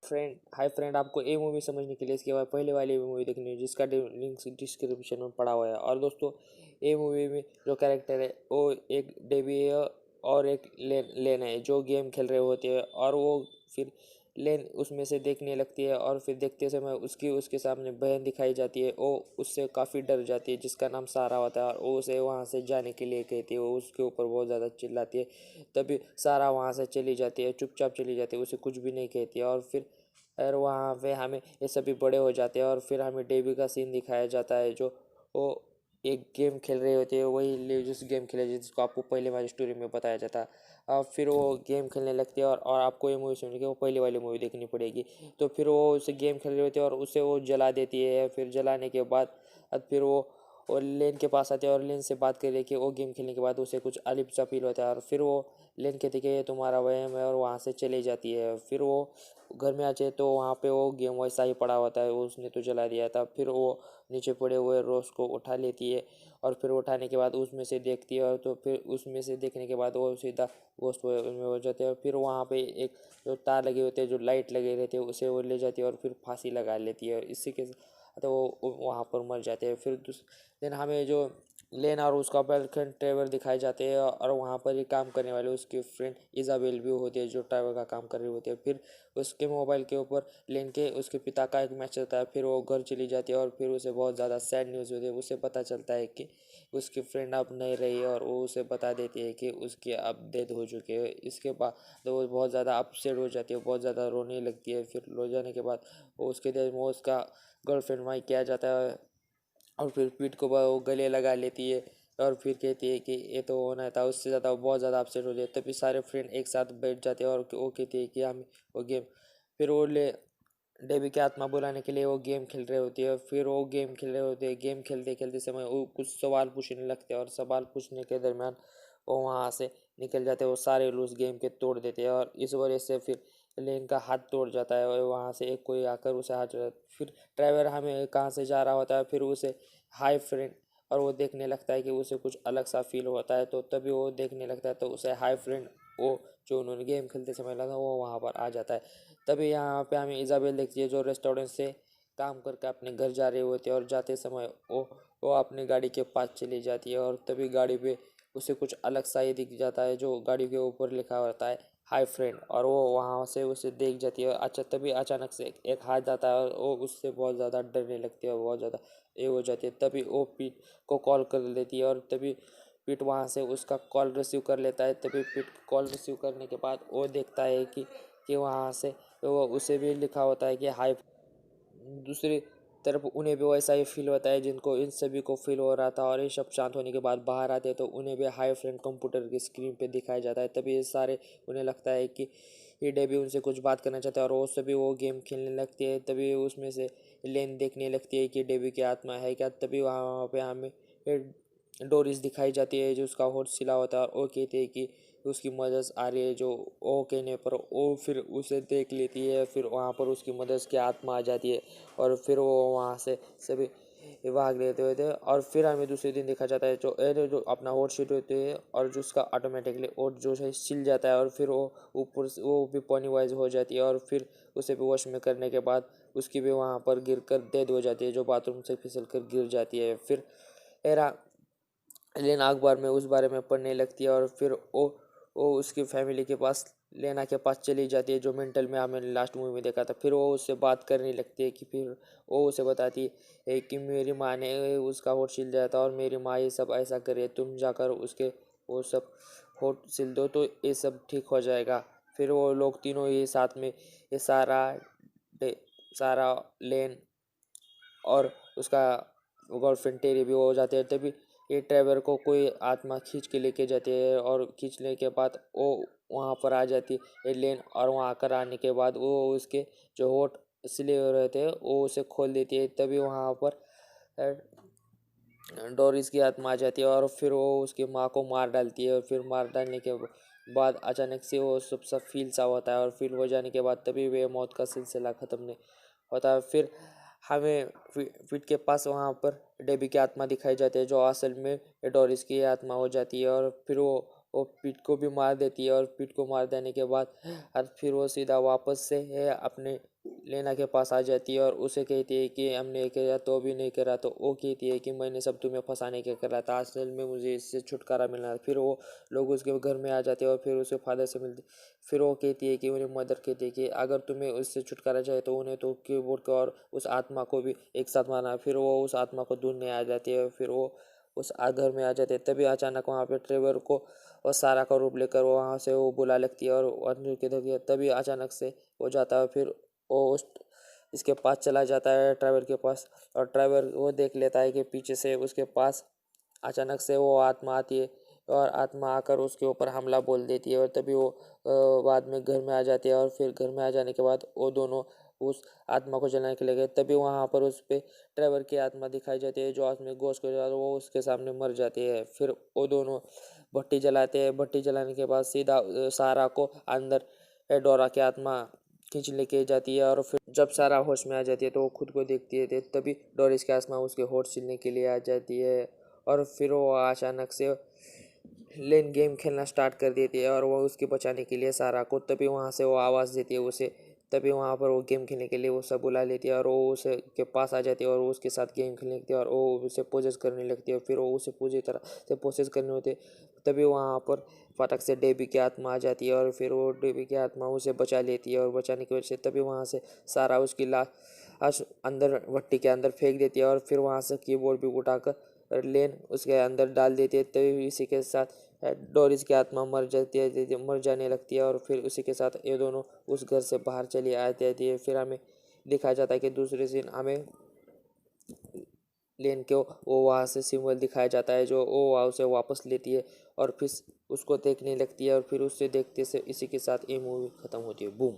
Hi friend, आपको ये movie समझने के लिए इसके बाद पहले वाली मूवी देखनी है जिसका लिंक डिस्क्रिप्शन में पड़ा हुआ है। और दोस्तों, ये मूवी में जो कैरेक्टर है वो एक डेबी है और एक लेन है जो गेम खेल रहे होते हैं। और वो फिर लेन उसमें से देखने लगती है और फिर देखते समय उसके सामने बहन दिखाई जाती है। वो उससे काफ़ी डर जाती है जिसका नाम सारा होता है और वो उसे वहाँ से जाने के लिए कहती है। वो उसके ऊपर बहुत ज़्यादा चिल्लाती है। तभी सारा वहाँ से चली जाती है, चुपचाप चली जाती है, उसे कुछ भी नहीं कहती है। और वहाँ पे हमें ये सभी बड़े हो जाते हैं और फिर हमें डेबी का सीन दिखाया जाता है जो वो एक गेम खेल रहे होते हैं, वही जिस गेम खेले जिसको आपको पहले वाली स्टोरी में बताया जाता है। अब फिर वो गेम खेलने लगती है और आपको ये मूवी सुनने के वो पहले वाली मूवी देखनी पड़ेगी। तो फिर वो उसे गेम खेल रहे होते हैं और उसे वो जला देती है। फिर जलाने के बाद अब फिर वो और लेन के पास आते हैं और लेन से बात कर रहे कि वो गेम खेलने के बाद उसे कुछ अजीब सा फील होता है। और फिर वो लेन कहती है कि ये तुम्हारा वहम है और वहाँ से चली जाती है। फिर वो घर में आते तो वहाँ पे वो गेम वैसा ही पड़ा होता है, वो उसने तो जला दिया था। फिर वो नीचे पड़े हुए रोज को उठा लेती है और फिर उठाने के बाद उसमें से देखती है। और तो फिर उसमें से देखने के बाद वो सीधा गोश्त में हो जाते हैं। फिर वहाँ पे एक जो तार लगे होते हैं, जो लाइट लगे रहते हैं, उसे वो ले जाती है और फिर फांसी लगा लेती है। और इसी के तो वो वहाँ पर मर जाते हैं। फिर देन हमें जो लेन और उसका गर्लफ्रेंड ट्रेवर दिखाए जाते हैं और वहाँ पर ही काम करने वाले उसकी फ्रेंड इजाबेल भी होती है जो ट्रेवर का काम कर रही होती है। फिर उसके मोबाइल के ऊपर लेन के उसके पिता का एक मैसेज आता है। फिर वो घर चली जाती है और फिर उसे बहुत ज़्यादा सैड न्यूज़ होती है। उसे पता चलता है कि उसकी फ्रेंड अब नहीं रही है और वो उसे बता देती है कि उसकी अब डेथ हो चुकी है। इसके बाद तो वो बहुत ज़्यादा अपसेट हो जाती है, बहुत ज़्यादा रोने लगती है। फिर रो जाने के बाद वो उसके देश में उसका गर्लफ्रेंड वहीं किया जाता है और फिर पीठ को वो गले लगा लेती है और फिर कहती है कि ये तो होना था। उससे ज़्यादा वो बहुत ज़्यादा अपसेट हो जाती है। तभी सारे फ्रेंड एक साथ बैठ जाते हैं और वो कहती है कि हम वो गेम फिर वो ले डेबी की आत्मा बुलाने के लिए वो गेम खेल रहे होती है। फिर वो गेम खेल रहे होते हैं, गेम खेलते खेलते समय वो कुछ सवाल पूछने लगते हैं और सवाल पूछने के दरमियान वो वहाँ से निकल जाते हैं। वो सारे रूल्स गेम के तोड़ देते हैं और इस वजह से फिर लेन का हाथ तोड़ जाता है और वहाँ से एक कोई आकर उसे हाथ जोड़ा। फिर ड्राइवर हमें कहाँ से जा रहा होता है, फिर उसे हाई फ्रेंड और वो देखने लगता है कि उसे कुछ अलग सा फील होता है। तो तभी वो देखने लगता है तो उसे हाई फ्रेंड वो जो उन्होंने गेम खेलते समय लगा वो वहाँ पर आ जाता है। तभी यहाँ पे हमें इजाबेल देखती है जो रेस्टोरेंट से काम करके अपने घर जा रही होती है और जाते समय वो अपनी गाड़ी के पास चली जाती है और तभी गाड़ी पे उसे कुछ अलग सा ही दिख जाता है जो गाड़ी के ऊपर लिखा होता है हाय फ्रेंड। और वो वहाँ से उसे देख जाती है। अच्छा, तभी अचानक से एक हाथ आता है और वो उससे बहुत ज़्यादा डरने लगती है और बहुत ज़्यादा ये हो जाती है। तभी वो पीट को कॉल कर लेती है और तभी पीट वहाँ से उसका कॉल रिसीव कर लेता है। तभी पीट कॉल रिसीव करने के बाद वो देखता है कि वहाँ से वो उसे भी लिखा होता है कि हाय। दूसरी तरफ उन्हें भी वैसा ही फील होता है जिनको इन सभी को फील हो रहा था। और ये सब शांत होने के बाद बाहर आते हैं तो उन्हें भी हाई फ्रेंड कंप्यूटर की स्क्रीन पे दिखाया जाता है। तभी ये सारे उन्हें लगता है कि ये डेबी उनसे कुछ बात करना चाहता है और वो सभी वो गेम खेलने लगती है। तभी उसमें से लेन देखने लगती है कि डेबी की आत्मा है क्या। तभी वहाँ पे हमें डोरिस दिखाई जाती है जो उसका होठ सिला होता है और वो कहते हैं कि उसकी मदद आ रही है। जो ओ कहने पर वो फिर उसे देख लेती है। फिर वहाँ पर उसकी मदद की आत्मा आ जाती है और फिर वो वहाँ से सभी भाग लेते हुए थे। और फिर हमें दूसरे दिन देखा जाता है जो अपना होट शीट होते हैं और जो उसका ऑटोमेटिकली ओट जो है सिल जाता है और फिर वो ऊपर वो भी पॉनी वाइज हो जाती है और फिर उसे भी वॉश में करने के बाद उसकी भी वहाँ पर गिर कर डेथ हो जाती है, जो बाथरूम से फिसल कर गिर जाती है। फिर एरा लेना अखबार में उस बारे में पढ़ने लगती है और फिर वो उसकी फैमिली के पास लेना के पास चली जाती है जो मेंटल में हमने लास्ट मूवी में देखा था। फिर वो उससे बात करने लगती है कि फिर वो उसे बताती है कि मेरी माँ ने उसका होठ सिल दिया था और मेरी माँ ये सब ऐसा करे, तुम जाकर उसके वो सब होठ सिल दो तो ये सब ठीक हो जाएगा। फिर वो लोग तीनों ही साथ में ये सारा लेन और उसका गर्लफ्रेंड टेरी भी हो जाते हैं। तभी ये ड्राइवर को कोई आत्मा खींच के लेके जाती है और खींचने के बाद वो वहाँ पर आ जाती है लेन। और वहाँ आकर आने के बाद वो उसके जो होठ सिले हुए रहते हैं वो उसे खोल देती है। तभी वहाँ पर डोरिस की आत्मा आ जाती है और फिर वो उसकी माँ को मार डालती है। और फिर मार डालने के बाद अचानक से वो सब फील सा होता है और फील हो जाने के बाद तभी वे मौत का सिलसिला ख़त्म नहीं होता है। फिर हमें फिट के पास वहाँ पर डेबी की आत्मा दिखाई जाती है जो असल में डोरिस की आत्मा हो जाती है। और फिर वो पीट को भी मार देती है और पीट को मार देने के बाद और फिर वो सीधा वापस से है अपने लेना के पास आ जाती है और उसे कहती है कि हमने ये किया तो भी नहीं करा। तो वो कहती है कि मैंने सब तुम्हें फंसाने के करा था, असल में मुझे इससे छुटकारा मिलना है। फिर वो लोग उसके घर में आ जाते हैं और फिर उसे फादर से मिलते। फिर वो कहती है कि उन्हें मदर कहती है कि अगर तुम्हें उससे छुटकारा चाहिए तो उन्हें तो कीबोर्ड को और उस आत्मा को भी एक साथ मारना है। फिर वो उस आत्मा को ढूंढने आ जाती है। फिर वो उस घर में आ जाते हैं। तभी अचानक वहाँ पे ट्रेवर को और सारा का रूप लेकर वो वहाँ से वो बुला लगती है और अंदर की तरफ तभी अचानक से हो जाता है। फिर वो उस इसके पास चला जाता है ड्राइवर के पास और ड्राइवर वो देख लेता है कि पीछे से उसके पास अचानक से वो आत्मा आती है और आत्मा आकर उसके ऊपर हमला बोल देती है और तभी वो बाद में घर में आ जाती है। और फिर घर में आ जाने के बाद वो दोनों उस आत्मा को जलाने के लिए गए। तभी वहाँ पर उस पे ड्राइवर की आत्मा दिखाई जाती है जो आत्मा गोश्त को जला वो उसके सामने मर जाती है। फिर वो दोनों भट्टी जलाते हैं। भट्टी जलाने के बाद सीधा सारा को अंदर डोरा की आत्मा खींच लेके जाती है और फिर जब सारा होश में आ जाती है तो वो खुद को देखती है तभी डोरिस की आत्मा उसके होश छीनने के लिए आ जाती है और फिर वो अचानक से लेन गेम खेलना स्टार्ट कर देती है और वो उसके बचाने के लिए सारा को तभी वहाँ से वो आवाज़ देती है उसे। तभी वहाँ पर वो गेम खेलने के लिए वो सब बुला लेती है और वो उसे के पास आ जाती है और वो उसके साथ गेम खेलने लगती है और वो उसे पोजेस करने लगती है। फिर वो उसे पूरी तरह से पोसेस करने होते तभी वहाँ पर फटक से डेबी की आत्मा आ जाती है और फिर वो डेबी की आत्मा उसे बचा लेती है और बचाने की वजह से तभी वहाँ से सारा उसकी लाश अंदर भट्टी के अंदर फेंक देती है और फिर वहाँ से कीबोर्ड भी उठाकर लेन उसके अंदर डाल देती है। तभी इसी के साथ डोरिस की आत्मा मर जाती है मर जाने लगती है और फिर उसी के साथ ये दोनों उस घर से बाहर चली आती है। फिर हमें दिखाया जाता है कि दूसरे दिन हमें लेन के वो वहाँ से सिंबल दिखाया जाता है जो वो वहाँ उसे वापस लेती है और फिर उसको देखने लगती है और फिर उससे देखते से इसी के साथ ये मूवी ख़त्म होती है। बूम।